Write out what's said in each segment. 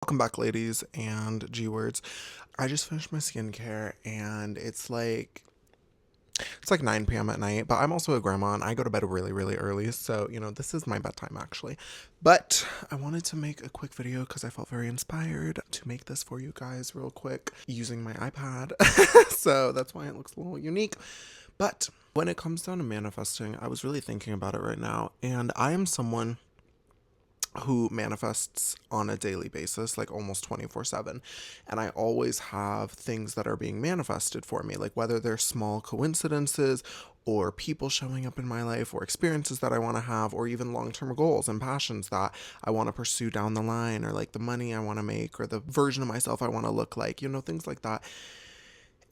Welcome back, ladies and G-words. I just finished my skincare and it's like 9 p.m. at night, but I'm also a grandma and I go to bed really, really early. So, this is my bedtime actually. But I wanted to make a quick video because I felt very inspired to make this for you guys real quick using my iPad. So that's why it looks a little unique. But when it comes down to manifesting, I was really thinking about it right now. And I am someone who manifests on a daily basis, like almost 24/7. And I always have things that are being manifested for me, like whether they're small coincidences or people showing up in my life or experiences that I want to have or even long-term goals and passions that I want to pursue down the line or like the money I want to make or the version of myself I want to look like, things like that.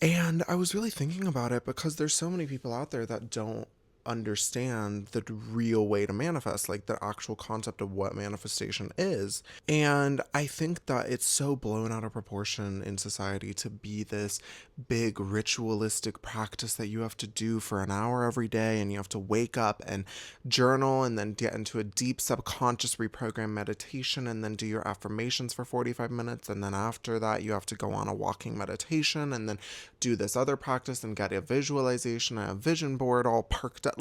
And I was really thinking about it because there's so many people out there that don't understand the real way to manifest, like the actual concept of what manifestation is. And I think that it's so blown out of proportion in society to be this big ritualistic practice that you have to do for an hour every day, and you have to wake up and journal and then get into a deep subconscious reprogram meditation and then do your affirmations for 45 minutes. And then after that, you have to go on a walking meditation and then do this other practice and get a visualization and a vision board all perked up.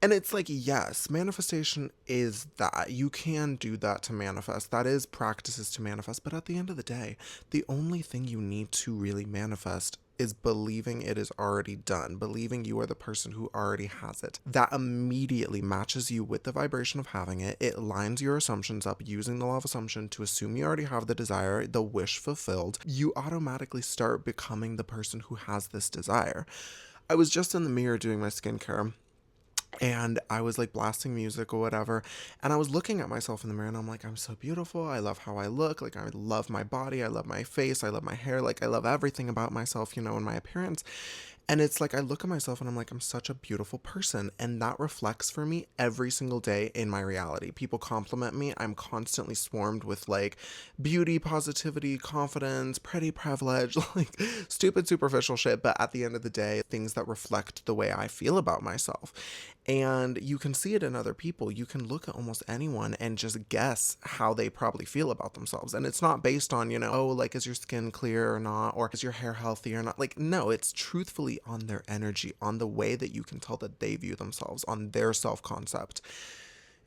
And it's like, yes, manifestation is that. You can do that to manifest. That is practices to manifest. But at the end of the day, the only thing you need to really manifest is believing it is already done, believing you are the person who already has it. That immediately matches you with the vibration of having it. It lines your assumptions up using the law of assumption to assume you already have the desire, the wish fulfilled. You automatically start becoming the person who has this desire. I was just in the mirror doing my skincare and I was like blasting music or whatever, and I was looking at myself in the mirror and I'm like, I'm so beautiful, I love how I look, like I love my body, I love my face, I love my hair, like I love everything about myself, and my appearance. And it's like I look at myself and I'm like, I'm such a beautiful person. And that reflects for me every single day in my reality. People compliment me. I'm constantly swarmed with like beauty, positivity, confidence, pretty privilege, like stupid, superficial shit. But at the end of the day, things that reflect the way I feel about myself. And you can see it in other people. You can look at almost anyone and just guess how they probably feel about themselves. And it's not based on, oh, like, is your skin clear or not? Or is your hair healthy or not? Like, no, it's truthfully on their energy, on the way that you can tell that they view themselves, on their self-concept.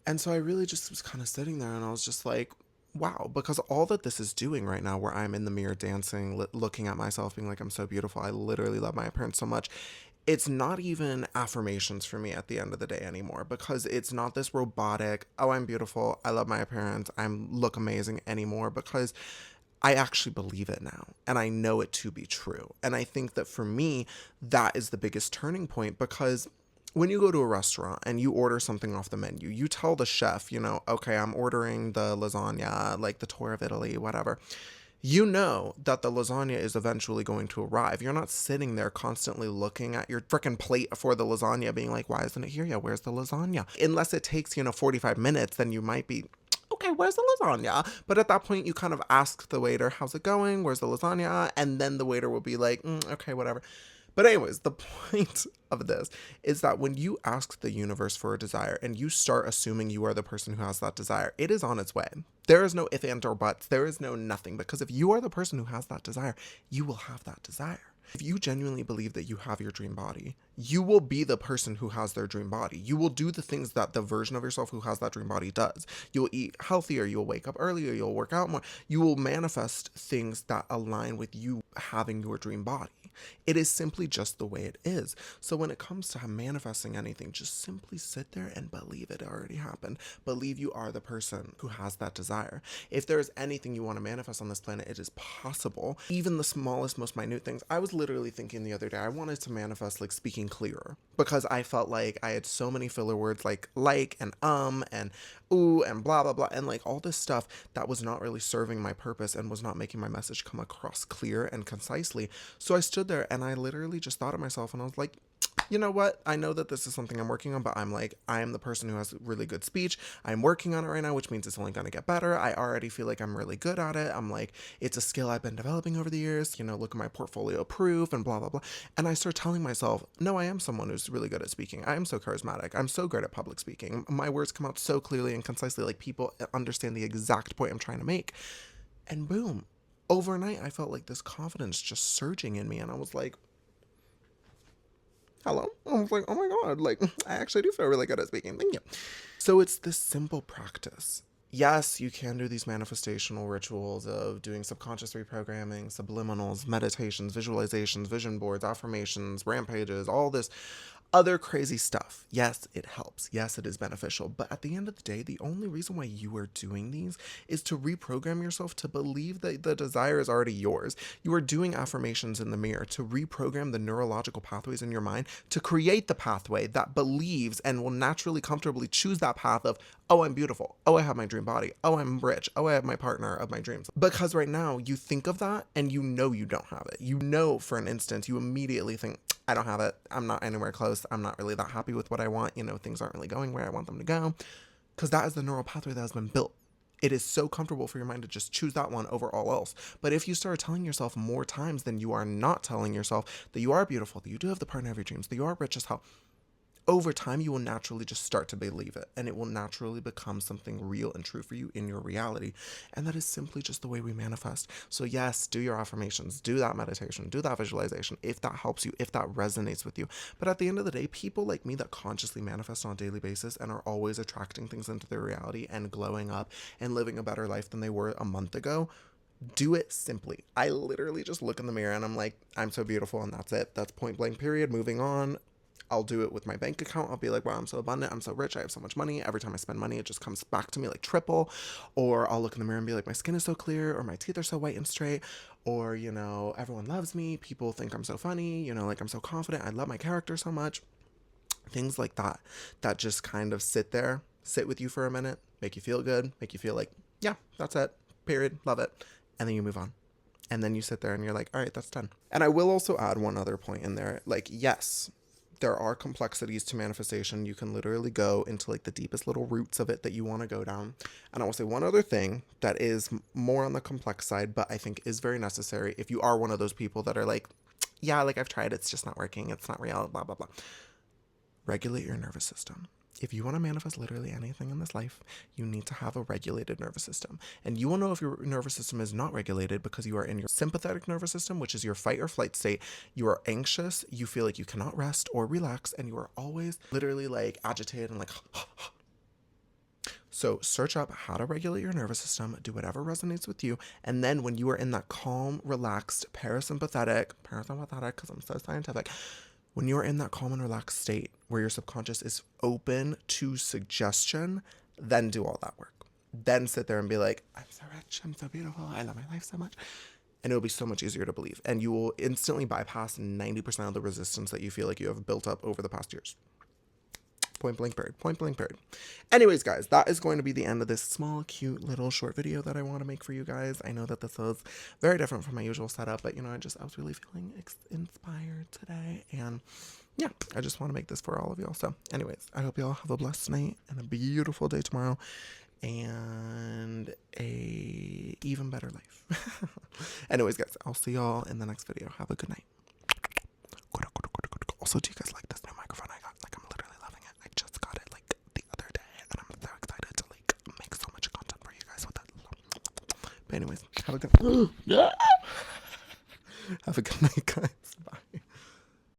And so I really just was kind of sitting there and I was just like, wow, because all that this is doing right now, where I'm in the mirror dancing, looking at myself, being like, I'm so beautiful, I literally love my appearance so much, it's not even affirmations for me at the end of the day anymore, because it's not this robotic, oh, I'm beautiful, I love my appearance, I look amazing anymore, because I actually believe it now and I know it to be true. And I think that for me, that is the biggest turning point, because when you go to a restaurant and you order something off the menu, you tell the chef, okay, I'm ordering the lasagna, like the tour of Italy, whatever. You know that the lasagna is eventually going to arrive. You're not sitting there constantly looking at your freaking plate for the lasagna being like, why isn't it here yet? Where's the lasagna? Unless it takes, 45 minutes, then you might be, okay, where's the lasagna? But at that point, you kind of ask the waiter, how's it going? Where's the lasagna? And then the waiter will be like, okay, whatever. But anyways, the point of this is that when you ask the universe for a desire and you start assuming you are the person who has that desire, it is on its way. There is no if, and, or buts. There is no nothing. Because if you are the person who has that desire, you will have that desire. If you genuinely believe that you have your dream body, you will be the person who has their dream body. You will do the things that the version of yourself who has that dream body does. You'll eat healthier, you'll wake up earlier, you'll work out more. You will manifest things that align with you having your dream body. It is simply just the way it is. So when it comes to manifesting anything, just simply sit there and believe it already happened. Believe you are the person who has that desire. If there is anything you want to manifest on this planet, it is possible. Even the smallest, most minute things. I was literally thinking the other day, I wanted to manifest like speaking clearer, because I felt like I had so many filler words like and and ooh and blah blah blah and like all this stuff that was not really serving my purpose and was not making my message come across clear and concisely. So I stood there and I literally just thought of myself and I was like, you know what? I know that this is something I'm working on, but I'm like, I am the person who has really good speech. I'm working on it right now, which means it's only going to get better. I already feel like I'm really good at it. I'm like, it's a skill I've been developing over the years, look at my portfolio proof and blah, blah, blah. And I start telling myself, no, I am someone who's really good at speaking. I am so charismatic. I'm so good at public speaking. My words come out so clearly and concisely, like people understand the exact point I'm trying to make. And boom, overnight, I felt like this confidence just surging in me. And I was like, hello? I was like, oh my God, like, I actually do feel really good at speaking. Thank you. So it's this simple practice. Yes, you can do these manifestational rituals of doing subconscious reprogramming, subliminals, meditations, visualizations, vision boards, affirmations, rampages, all this other crazy stuff. Yes, it helps. Yes, it is beneficial. But at the end of the day, the only reason why you are doing these is to reprogram yourself to believe that the desire is already yours. You are doing affirmations in the mirror to reprogram the neurological pathways in your mind to create the pathway that believes and will naturally, comfortably choose that path of, oh, I'm beautiful. Oh, I have my dream body. Oh, I'm rich. Oh, I have my partner of my dreams. Because right now you think of that and you know you don't have it. You know, for an instance, you immediately think, I don't have it. I'm not anywhere close. I'm not really that happy with what I want. You know, things aren't really going where I want them to go. Because that is the neural pathway that has been built. It is so comfortable for your mind to just choose that one over all else. But if you start telling yourself more times than you are not telling yourself that you are beautiful, that you do have the partner of your dreams, that you are rich as hell, over time, you will naturally just start to believe it, and it will naturally become something real and true for you in your reality. And that is simply just the way we manifest. So yes, do your affirmations, do that meditation, do that visualization, if that helps you, if that resonates with you. But at the end of the day, people like me that consciously manifest on a daily basis and are always attracting things into their reality and glowing up and living a better life than they were a month ago, do it simply. I literally just look in the mirror and I'm like, I'm so beautiful, and that's it. That's point blank period. Moving on. I'll do it with my bank account. I'll be like, wow, I'm so abundant. I'm so rich. I have so much money. Every time I spend money, it just comes back to me like triple. Or I'll look in the mirror and be like, my skin is so clear, or my teeth are so white and straight. Or, you know, everyone loves me. People think I'm so funny. You know, like I'm so confident. I love my character so much. Things like that, that just kind of sit with you for a minute, make you feel good, make you feel like, yeah, that's it, period, love it. And then you move on. And then you sit there and you're like, all right, that's done. And I will also add one other point in there. Like, yes, there are complexities to manifestation. You can literally go into like the deepest little roots of it that you want to go down. And I will say one other thing that is more on the complex side, but I think is very necessary if you are one of those people that are like, yeah, like I've tried, it's just not working, it's not real, blah, blah, blah. Regulate your nervous system. If you want to manifest literally anything in this life, you need to have a regulated nervous system. And you will know if your nervous system is not regulated because you are in your sympathetic nervous system, which is your fight or flight state. You are anxious, you feel like you cannot rest or relax, and you are always literally like agitated and like, So search up how to regulate your nervous system, do whatever resonates with you, and then when you are in that calm, relaxed, parasympathetic, because I'm so scientific, when you're in that calm and relaxed state where your subconscious is open to suggestion, then do all that work. Then sit there and be like, I'm so rich, I'm so beautiful, I love my life so much. And it'll be so much easier to believe. And you will instantly bypass 90% of the resistance that you feel like you have built up over the past years. Point blank period. Point blank period. Anyways, guys, that is going to be the end of this small, cute little short video that I want to make for you guys. I know that this is very different from my usual setup, but you know, I was really feeling inspired today, and yeah, I just want to make this for all of y'all. So anyways, I hope y'all have a blessed night and a beautiful day tomorrow and a even better life. Anyways, guys, I'll see y'all in the next video. Have a good night. Also, do you guys like this new microphone I got? Like, I'm literally loving it. I just got it like the other day, and I'm so excited to like make so much content for you guys with it. But anyways, have a good have a good night, guys.